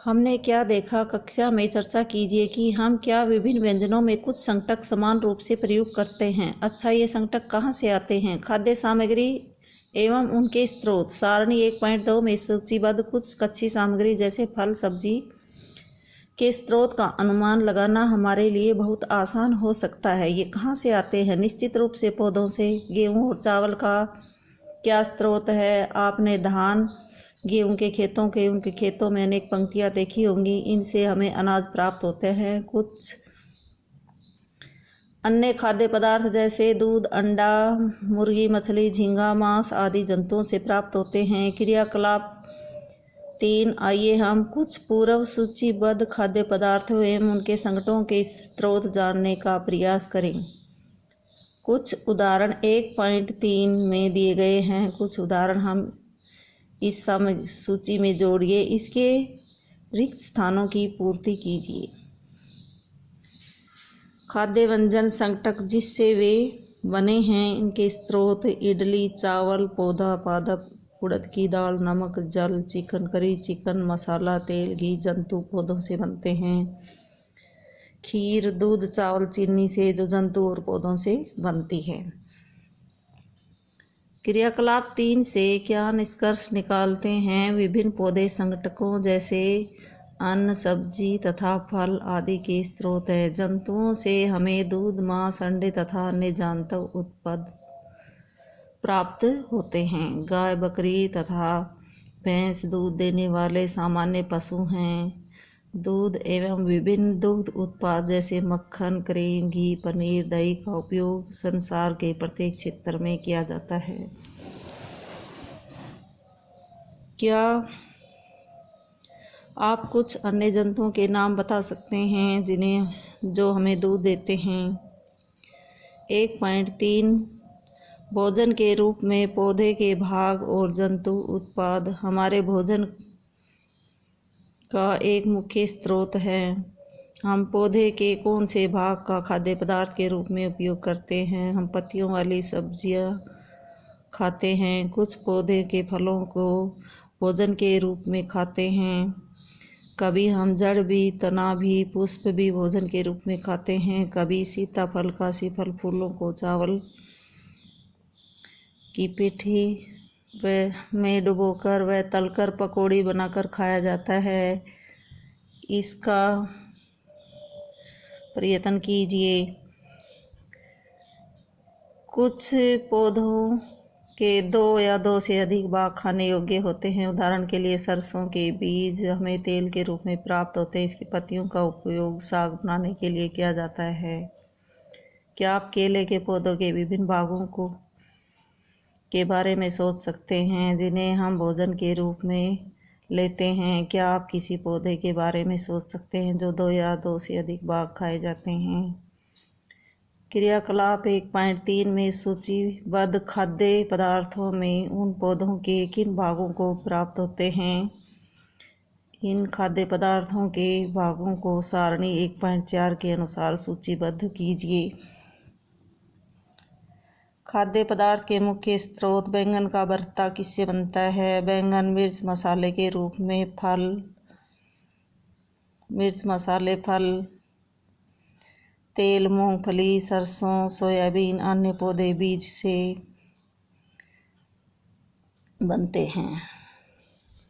हमने क्या देखा कक्षा में चर्चा कीजिए कि हम क्या विभिन्न व्यंजनों में कुछ संकटक समान रूप से प्रयोग करते हैं। अच्छा, ये संकटक कहाँ से आते हैं? खाद्य सामग्री एवं उनके स्रोत। सारणी 1.2 में सूचीबद्ध कुछ कच्ची सामग्री जैसे फल सब्जी के स्रोत का अनुमान लगाना हमारे लिए बहुत आसान हो सकता है। ये कहाँ से आते हैं? निश्चित रूप से पौधों से। गेहूँ और चावल का क्या स्रोत है? आपने धान गेहूं के खेतों के उनके खेतों में अनेक पंक्तियां देखी होंगी। इनसे हमें अनाज प्राप्त होते हैं। कुछ अन्य खाद्य पदार्थ जैसे दूध, अंडा, मुर्गी, मछली, झींगा, मांस आदि जंतुओं से प्राप्त होते हैं। क्रियाकलाप 3। आइए हम कुछ पूर्व सूचीबद्ध खाद्य पदार्थों एवं उनके संकटों के स्रोत जानने का प्रयास करें। कुछ उदाहरण 1.3 में दिए गए हैं। कुछ उदाहरण हम इस सूची में जोड़िए। इसके रिक्त स्थानों की पूर्ति कीजिए। खाद्य व्यंजन संकटक जिससे वे बने हैं, इनके स्रोत इडली, चावल, पौधा, पादप, उड़द की दाल, नमक, जल, चिकन करी, चिकन मसाला, तेल, घी, जंतु पौधों से बनते हैं। खीर, दूध, चावल, चीनी से जो जंतु और पौधों से बनती है। क्रियाकलाप 3 से क्या निष्कर्ष निकालते हैं? विभिन्न पौधे संकटकों जैसे अन्न, सब्जी तथा फल आदि के स्रोत है। जंतुओं से हमें दूध, मांस, अंडे तथा अन्य जंतु उत्पाद प्राप्त होते हैं। गाय, बकरी तथा भैंस दूध देने वाले सामान्य पशु हैं। दूध एवं विभिन्न दुग्ध उत्पाद जैसे मक्खन, क्रीम, घी, पनीर, दही का उपयोग संसार के प्रत्येक क्षेत्र में किया जाता है। क्या आप कुछ अन्य जंतुओं के नाम बता सकते हैं जो हमें दूध देते हैं? 1.3 भोजन के रूप में पौधे के भाग और जंतु उत्पाद हमारे भोजन का एक मुख्य स्रोत है। हम पौधे के कौन से भाग का खाद्य पदार्थ के रूप में उपयोग करते हैं? हम पत्तियों वाली सब्जियां खाते हैं। कुछ पौधे के फलों को भोजन के रूप में खाते हैं। कभी हम जड़ भी, तना भी, पुष्प भी भोजन के रूप में खाते हैं। कभी सीताफल, काशी फल, फूलों को चावल की पिठी में डुबोकर व तलकर पकौड़ी बनाकर खाया जाता है। इसका प्रयत्न कीजिए। कुछ पौधों के 2 या 2 से अधिक भाग खाने योग्य होते हैं। उदाहरण के लिए सरसों के बीज हमें तेल के रूप में प्राप्त होते हैं। इसकी पत्तियों का उपयोग साग बनाने के लिए किया जाता है। क्या आप केले के पौधों के विभिन्न भागों के बारे में सोच सकते हैं जिन्हें हम भोजन के रूप में लेते हैं? क्या आप किसी पौधे के बारे में सोच सकते हैं जो 2 या 2 से अधिक भाग खाए जाते हैं? क्रियाकलाप 1.3 में सूचीबद्ध खाद्य पदार्थों में उन पौधों के किन भागों को प्राप्त होते हैं? इन खाद्य पदार्थों के भागों को सारणी 1.4 के अनुसार सूचीबद्ध कीजिए। खाद्य पदार्थ के मुख्य स्रोत। बैंगन का भरता किससे बनता है? बैंगन मिर्च मसाले के रूप में, मिर्च मसाले, फल, तेल, मूंगफली, सरसों, सोयाबीन, अन्य पौधे बीज से बनते हैं।